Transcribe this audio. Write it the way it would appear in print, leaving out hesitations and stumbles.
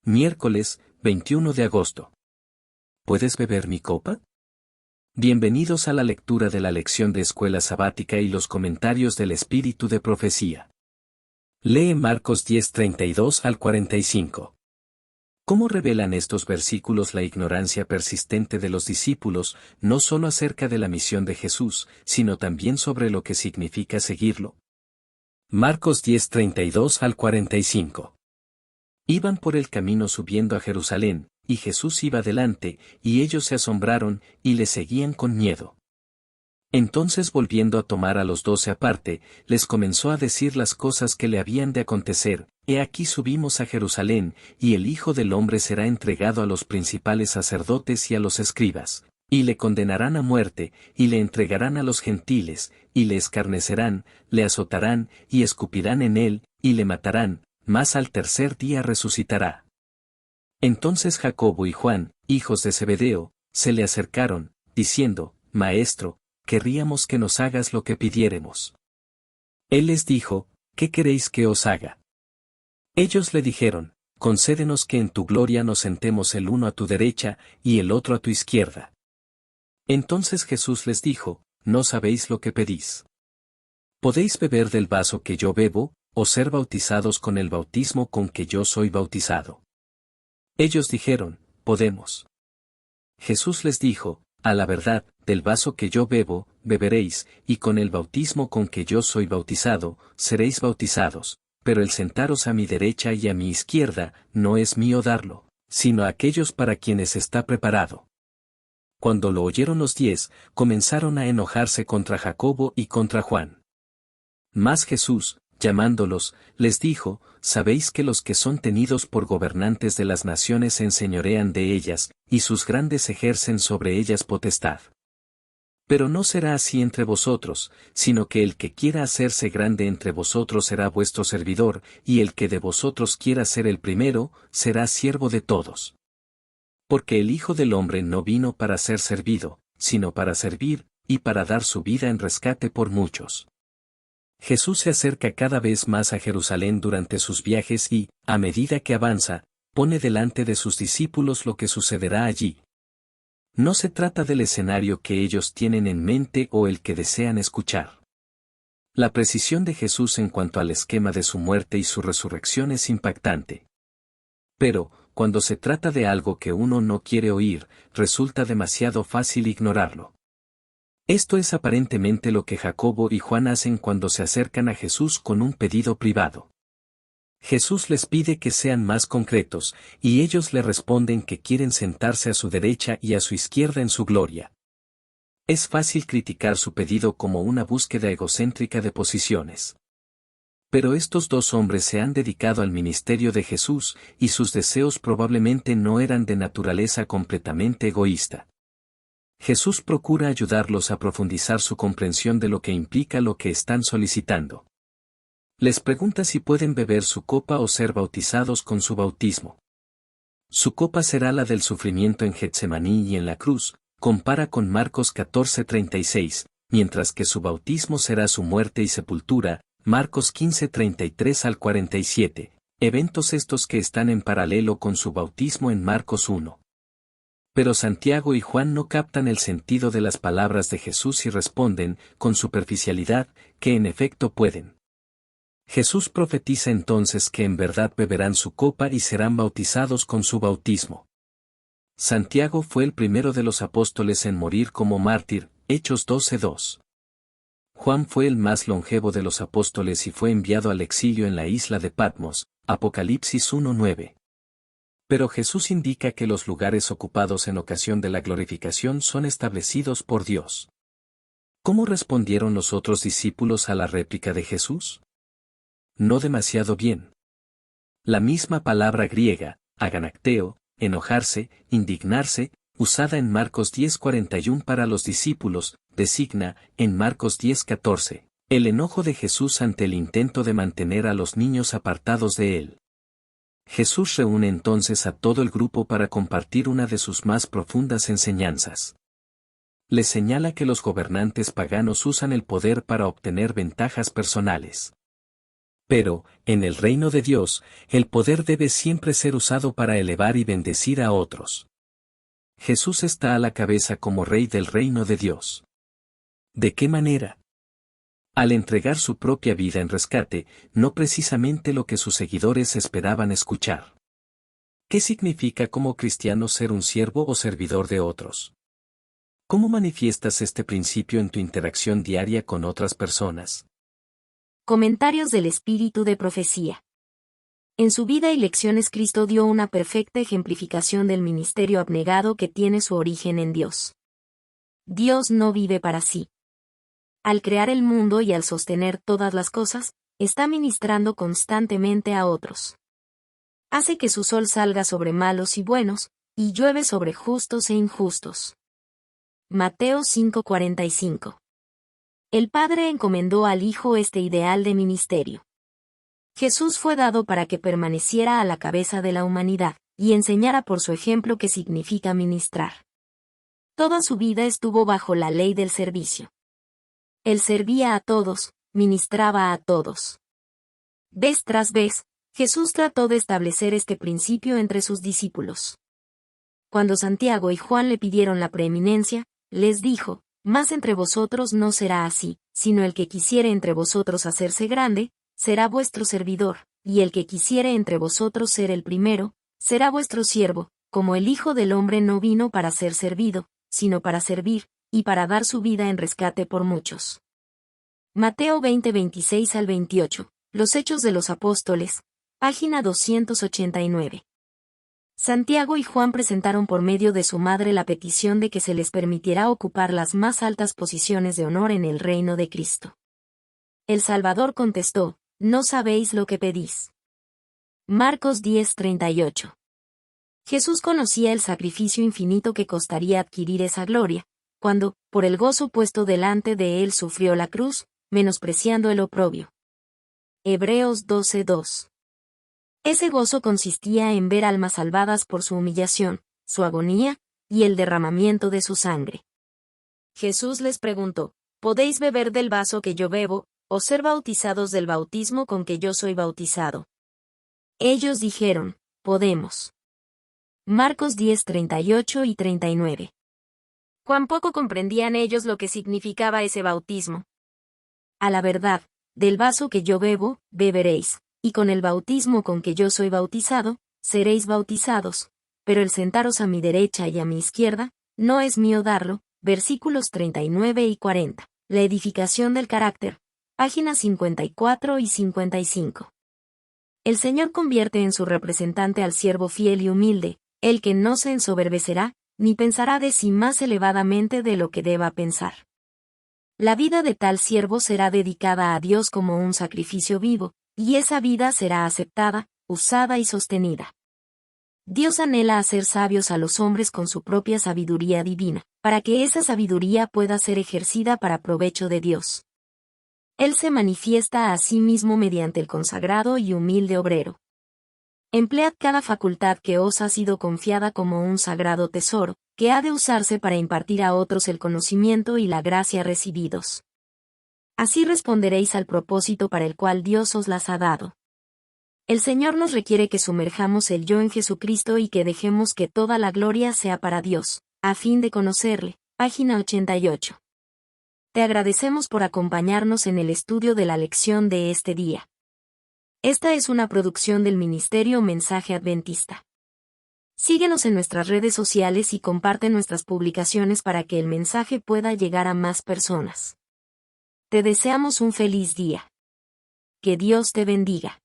Miércoles, 21 de agosto. ¿Puedes beber mi copa? Bienvenidos a la lectura de la lección de escuela sabática y los comentarios del Espíritu de Profecía. Lee Marcos 10:32 al 45. ¿Cómo revelan estos versículos la ignorancia persistente de los discípulos, no solo acerca de la misión de Jesús, sino también sobre lo que significa seguirlo? Marcos 10:32 al 45. Iban por el camino subiendo a Jerusalén, y Jesús iba delante, y ellos se asombraron, y le seguían con miedo. Entonces volviendo a tomar a los 12 aparte, les comenzó a decir las cosas que le habían de acontecer. He aquí subimos a Jerusalén, y el Hijo del Hombre será entregado a los principales sacerdotes y a los escribas, y le condenarán a muerte, y le entregarán a los gentiles, y le escarnecerán, le azotarán, y escupirán en él, y le matarán, mas al tercer día resucitará. Entonces Jacobo y Juan, hijos de Zebedeo, se le acercaron, diciendo, Maestro, querríamos que nos hagas lo que pidiéremos. Él les dijo, ¿qué queréis que os haga? Ellos le dijeron, concédenos que en tu gloria nos sentemos el uno a tu derecha, y el otro a tu izquierda. Entonces Jesús les dijo, no sabéis lo que pedís. ¿Podéis beber del vaso que yo bebo, o ser bautizados con el bautismo con que yo soy bautizado? Ellos dijeron, podemos. Jesús les dijo, a la verdad, del vaso que yo bebo, beberéis, y con el bautismo con que yo soy bautizado, seréis bautizados, pero el sentaros a mi derecha y a mi izquierda, no es mío darlo, sino a aquellos para quienes está preparado. Cuando lo oyeron los 10, comenzaron a enojarse contra Jacobo y contra Juan. Mas Jesús, llamándolos, les dijo, sabéis que los que son tenidos por gobernantes de las naciones se enseñorean de ellas, y sus grandes ejercen sobre ellas potestad. Pero no será así entre vosotros, sino que el que quiera hacerse grande entre vosotros será vuestro servidor, y el que de vosotros quiera ser el primero, será siervo de todos. Porque el Hijo del Hombre no vino para ser servido, sino para servir, y para dar su vida en rescate por muchos. Jesús se acerca cada vez más a Jerusalén durante sus viajes y, a medida que avanza, pone delante de sus discípulos lo que sucederá allí. No se trata del escenario que ellos tienen en mente o el que desean escuchar. La precisión de Jesús en cuanto al esquema de su muerte y su resurrección es impactante. Pero, cuando se trata de algo que uno no quiere oír, resulta demasiado fácil ignorarlo. Esto es aparentemente lo que Jacobo y Juan hacen cuando se acercan a Jesús con un pedido privado. Jesús les pide que sean más concretos, y ellos le responden que quieren sentarse a su derecha y a su izquierda en su gloria. Es fácil criticar su pedido como una búsqueda egocéntrica de posiciones. Pero estos dos hombres se han dedicado al ministerio de Jesús, y sus deseos probablemente no eran de naturaleza completamente egoísta. Jesús procura ayudarlos a profundizar su comprensión de lo que implica lo que están solicitando. Les pregunta si pueden beber su copa o ser bautizados con su bautismo. Su copa será la del sufrimiento en Getsemaní y en la cruz, compara con Marcos 14:36, mientras que su bautismo será su muerte y sepultura, Marcos 15:33 al 47, eventos estos que están en paralelo con su bautismo en Marcos 1. Pero Santiago y Juan no captan el sentido de las palabras de Jesús y responden, con superficialidad, que en efecto pueden. Jesús profetiza entonces que en verdad beberán su copa y serán bautizados con su bautismo. Santiago fue el primero de los apóstoles en morir como mártir, Hechos 12:2. Juan fue el más longevo de los apóstoles y fue enviado al exilio en la isla de Patmos, Apocalipsis 1:9. Pero Jesús indica que los lugares ocupados en ocasión de la glorificación son establecidos por Dios. ¿Cómo respondieron los otros discípulos a la réplica de Jesús? No demasiado bien. La misma palabra griega, aganakteo, enojarse, indignarse, usada en Marcos 10:41 para los discípulos, designa, en Marcos 10:14, el enojo de Jesús ante el intento de mantener a los niños apartados de él. Jesús reúne entonces a todo el grupo para compartir una de sus más profundas enseñanzas. Les señala que los gobernantes paganos usan el poder para obtener ventajas personales. Pero, en el reino de Dios, el poder debe siempre ser usado para elevar y bendecir a otros. Jesús está a la cabeza como Rey del reino de Dios. ¿De qué manera? Al entregar su propia vida en rescate, no precisamente lo que sus seguidores esperaban escuchar. ¿Qué significa como cristiano ser un siervo o servidor de otros? ¿Cómo manifiestas este principio en tu interacción diaria con otras personas? Comentarios del Espíritu de Profecía. En su vida y lecciones Cristo dio una perfecta ejemplificación del ministerio abnegado que tiene su origen en Dios. Dios no vive para sí. Al crear el mundo y al sostener todas las cosas, está ministrando constantemente a otros. Hace que su sol salga sobre malos y buenos, y llueve sobre justos e injustos. Mateo 5:45. El Padre encomendó al Hijo este ideal de ministerio. Jesús fue dado para que permaneciera a la cabeza de la humanidad, y enseñara por su ejemplo qué significa ministrar. Toda su vida estuvo bajo la ley del servicio. Él servía a todos, ministraba a todos. Vez tras vez, Jesús trató de establecer este principio entre sus discípulos. Cuando Santiago y Juan le pidieron la preeminencia, les dijo: «Mas entre vosotros no será así, sino el que quisiere entre vosotros hacerse grande, será vuestro servidor, y el que quisiere entre vosotros ser el primero, será vuestro siervo, como el Hijo del Hombre no vino para ser servido, sino para servir, y para dar su vida en rescate por muchos». Mateo 20:26 al 28, Los Hechos de los Apóstoles, página 289. Santiago y Juan presentaron por medio de su madre la petición de que se les permitiera ocupar las más altas posiciones de honor en el reino de Cristo. El Salvador contestó: «No sabéis lo que pedís». Marcos 10:38. Jesús conocía el sacrificio infinito que costaría adquirir esa gloria, cuando, por el gozo puesto delante de él, sufrió la cruz, menospreciando el oprobio. Hebreos 12:2. Ese gozo consistía en ver almas salvadas por su humillación, su agonía, y el derramamiento de su sangre. Jesús les preguntó: «¿Podéis beber del vaso que yo bebo, o ser bautizados del bautismo con que yo soy bautizado?» Ellos dijeron: «Podemos». Marcos 10:38 y 39. Cuán poco comprendían ellos lo que significaba ese bautismo. A la verdad, del vaso que yo bebo, beberéis, y con el bautismo con que yo soy bautizado, seréis bautizados, pero el sentaros a mi derecha y a mi izquierda, no es mío darlo. Versículos 39 y 40. La edificación del carácter. Páginas 54 y 55. El Señor convierte en su representante al siervo fiel y humilde, el que no se ensoberbecerá, ni pensará de sí más elevadamente de lo que deba pensar. La vida de tal siervo será dedicada a Dios como un sacrificio vivo, y esa vida será aceptada, usada y sostenida. Dios anhela hacer sabios a los hombres con su propia sabiduría divina, para que esa sabiduría pueda ser ejercida para provecho de Dios. Él se manifiesta a sí mismo mediante el consagrado y humilde obrero. Emplead cada facultad que os ha sido confiada como un sagrado tesoro, que ha de usarse para impartir a otros el conocimiento y la gracia recibidos. Así responderéis al propósito para el cual Dios os las ha dado. El Señor nos requiere que sumerjamos el yo en Jesucristo y que dejemos que toda la gloria sea para Dios, a fin de conocerle. Página 88. Te agradecemos por acompañarnos en el estudio de la lección de este día. Esta es una producción del Ministerio Mensaje Adventista. Síguenos en nuestras redes sociales y comparte nuestras publicaciones para que el mensaje pueda llegar a más personas. Te deseamos un feliz día. Que Dios te bendiga.